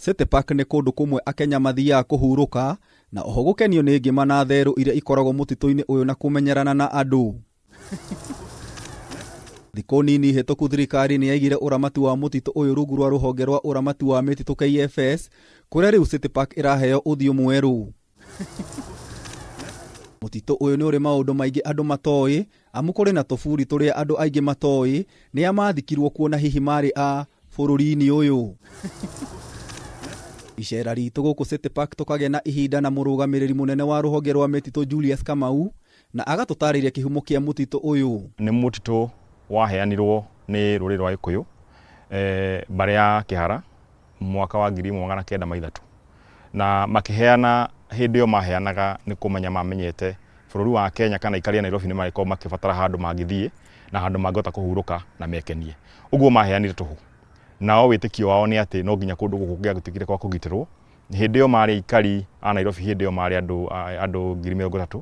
City Park nĩ kũndũ kũmwe Akenya mathiaga kũhurũka na oho gũkenio nĩ ngĩma na therũ iria ikoragwo mũtitũ-inĩ ũyũ na kũmenyerana na andũ. Thikũ nini hĩtũku thirikari nĩ yaigire ũramati wa mũtitũ ũyũ rungu rwa rũhonge rwa ũramati wa mĩtitũ KFS, kũrĩa rĩu City Park ĩraheo ũthiũ mwerũ. Mũtitũ ũyũ nĩ ũrĩ maũndũ maingĩ andũ matoĩ, amu kũrĩ na tũburi tũrĩa andũ aingĩ matoĩ nĩ amathikirwo kuona hihi marĩ a bũrũri-inĩ ũyũ. Icera ritũ gũkũ City Park tũkagĩa na ihinda na mũrũgamĩrĩri munene wa rũhonge rwa mĩtitũ Julius Kamau, na agatũtarĩria kĩhumo kĩa mũtitũ ũyũ. Nĩ mũtitũ waheanirwo nĩ rũrĩrĩ rwa Gĩkũyũ mbere ya kĩhara mwaka wa 1903, na makĩheana hĩndĩ ĩyo maheanaga nĩ kũmenya mamenyete bũrũri wa Kenya kana aikari a Nairobi nĩ marĩkorwo makĩbatara handũ mangĩthiĩ na handũ mangĩhota kũhurũka na mekenie. Ũguo maheanire tũhũ. Nao wĩtĩkio wao nĩ atĩ no nginya kũndũ gũkũ gũgĩtuĩkire kwa kũgitĩrwo. Hĩndĩ ĩyo marĩ aikari a Nairobi, hĩndĩ ĩyo marĩ andũ 30,000,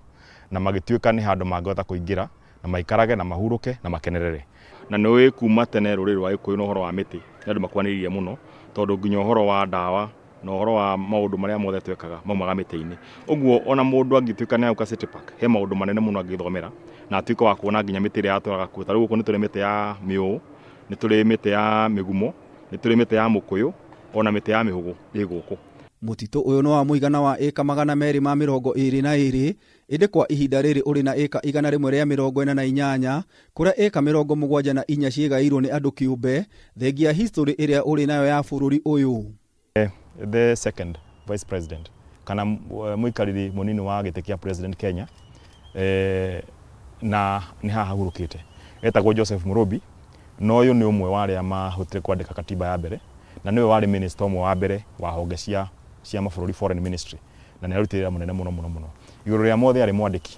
na magĩtuĩka nĩ handũ mangĩhota kũingĩra na maikarage na mahurũke na makenerere. Na nĩ kuma tene rũrĩrĩ rwa Gĩkũyũ na ũhoro wa mĩtĩ andũ makwanĩrĩirie mũno, tondũ nginya ũhoro wa ndawa na ũhoro wa maũndũ marĩa mothe twekaga maumaga mĩtĩ-inĩ. Ũguo ona mũndũ angĩtuĩka nĩ agũka City Park, he maũndũ manene mũno angĩthomera na atuĩke wa kuona nginya mĩtĩ ĩrĩa yatũraga kuo. Ta rĩu gũkũ nĩ tũrĩ mĩtĩ ya mĩũ, nĩ tũrĩ mĩtĩ ya mĩgumo, nĩ tũrĩ mĩtĩ ya mũkũyũ, ona mĩtĩ ya mĩhũgũ ĩ gũkũ. Mũtitũ ũyũ nĩ wa mũigana wa ĩka 222, ĩndĩ kwa ihinda rĩrĩ ũrĩ na ĩka 148, kũrĩa ĩka 74 ciĩgaĩirwo nĩ andũ kĩũmbe, thengia history ĩrĩa ũrĩ nayo ya bũrũri ũyũ. The second vice president kana mũikarĩri munini wa gĩtĩ kĩa President Kenya na nĩ haha hurũkĩte, etagwo Joseph Murumbi, no ũyũ nĩ ũmwe wa arĩa mahotire kwandĩka katiba ya mbere, na nĩwe warĩ minister ũmwe wa mbere wa honge cia mabũrũri foreign ministry, na nĩ arutĩra munene mũno. Igũrũ rĩa mothe arĩ mwandĩki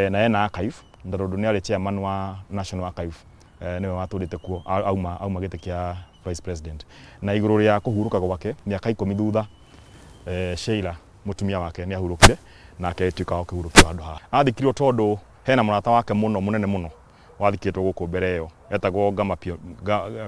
na ena archive, tondũ nĩ arĩ chairman wa National Archive, nĩwe watũrĩte kuo auma gĩtĩ kĩa vice president. Na igũrũ rĩa kũhurũka gwake mĩaka 10 thutha, Sheila mũtumia wake nĩ ahurũkire na akĩtuĩka kũhurũkio handũ haha. Athikirwo tondũ hena mũrata wake mũno munene mũno wathikĩtwo gũkũ mbere ĩyo, etagwo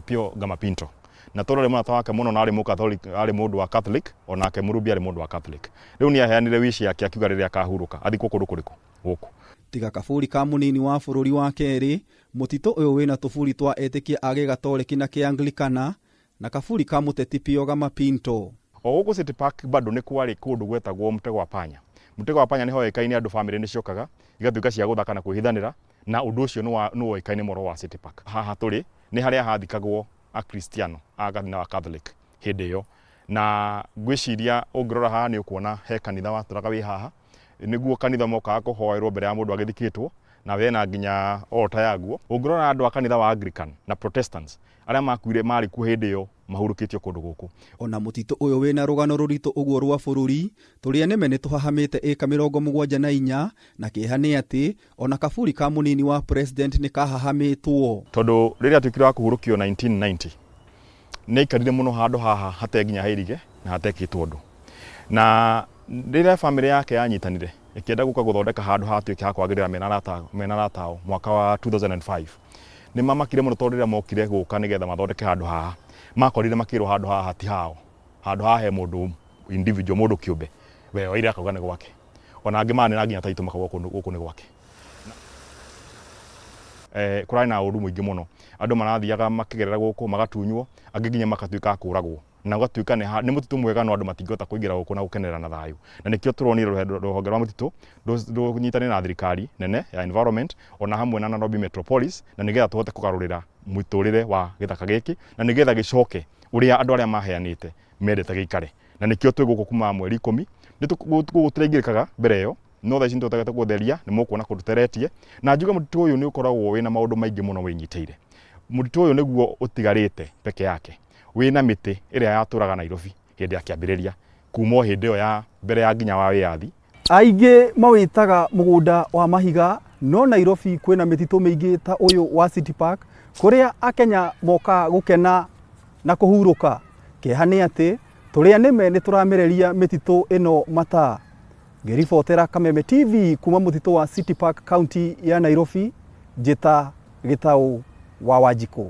Pio Gamapinto, na tondũ arĩ mũrata wake mũno na arĩ mũcatholic, arĩ mũndũ wa Catholic, onake Murumbi arĩ mũndũ wa Catholic. Rĩu nĩ aheanire wishi yake akiuga rĩrĩa akahurũka athikwo kũndũ kũrĩkũ gũkũ. Tiga kaburi ka munini wa bũrũri wa kerĩ, mũtitũ ũyũ wĩna tũburi twa etikia a kigatoreki na kianglicana na kaburi ka mũteti Pio Gamapinto. O gũkũ City Park bado nĩ kwarĩ kũndũ gwetagwo mũtego wa panya. Mũtego wa panya nĩ hoĩkaine andũ famĩlĩ nĩ ciokaga igatuĩka cia gũthaka na kwĩhithanĩra, na ũndũ ũcio nĩ woĩkaine mũro wa City Park. Haha tũrĩ nĩ harĩa hathikagwo Akristiano a kanitha wa Catholic hĩndĩ ĩyo, na ngwĩciria ũngĩrora haha nĩ ũkuona he kanitha watũraga wĩ haha, nĩguo kanitha mokaga kũhoerwo mbere ya mũndũ agĩthikĩtwo, na wena nginya altar yaguo. Ũngĩrora andũ a kanitha wa Anglican na Protestants arĩa makuire marĩ kuo hĩndĩ ĩyo mahurũkĩtio kũndũ gũkũ. Ona mũtitũ ũyũ wĩna rũgano rũritũ ũguo rwa bũrũri, tũrĩa nĩme nĩ tũhahamĩte ĩka 74 na kĩeha nĩ atĩ ona kaburi ka munini wa president nĩ kahahamĩtwo. Tondũ rĩrĩa atuĩkire wa kũhurũkio 1990 nĩ aikarire mũno handũ haha hatenginya hairige na hatekĩtwo ũndũ, na rĩrĩa famĩlĩ yake yanyitanire ĩkĩenda gũka gũthondeka handũ hatuĩke ha kwagĩrĩra mena ratao mwaka wa 2005, nĩ mamakire mũno tondũ rĩrĩa mokire gũka nĩgetha mathondeke handũ haha makorire makĩrwo handũ haha ti hao, handũ haha he mũndũ individual, mũndũ kĩũmbe, we oire akauga nĩ gwake, ona angĩ manĩra nginya taitũ makauga gũkũ nĩ gwake. Kũrarĩ na ũndũ mũingĩ mũno, andũ marathiaga makĩgerera gũkũ magatunywo, angĩ nginya makatuĩka kũragwo, na gũtuĩka nĩ mũtitũ mwega no andũ matingĩhota kũingĩra gũkũ na gũkenerera na thayũ. Na nĩkĩo tũronire rũhonge rwa mũtitũ rũnyitanĩre na thirikari nene ya environment ona hamwe na Nairobi Metropolis, na nĩgetha tũhote kũgarũrĩra mũtũrĩre wa gĩthaka gĩkĩ, na nĩgetha gĩcoke ũrĩa andũ arĩa maheanĩte mendete gĩikare. Na nĩkĩo twĩ gũkũ kuma mweri 10 tũtiraingĩrĩkaga mbere ĩyo, no thaa ici nĩtũtagete gũtheria, nĩ mũkuona kũndũ tũteretie, na njuga mũtitũ ũyũ nĩ ũkoragwo wĩna maũndũ maingĩ mũno wĩnyitĩire. Mũtitũ ũyũ nĩguo ũtigarĩte peke yake wĩna mĩtĩ ĩrĩa yatũraga Nairobi hĩndĩ ya kĩambĩrĩria kuma hĩndĩ ĩyo ya mbere ya nginya wa wĩyathi. Aingĩ mawĩtaga mũgũnda wa mahiga, no Nairobi kwĩna mĩtitũ mĩingĩ ta ũyũ wa City Park, kũrĩa Akenya moka gũkena na kũhurũka. Kĩeha nĩ atĩ tũrĩa nĩme nĩ tũramereria mĩtitũ ĩno mata. Ngĩribotera Kameme TV kuma mũtitũ wa City Park, kaunti ya Nairobi, njĩta Gĩtaũ wa Wanjikũ.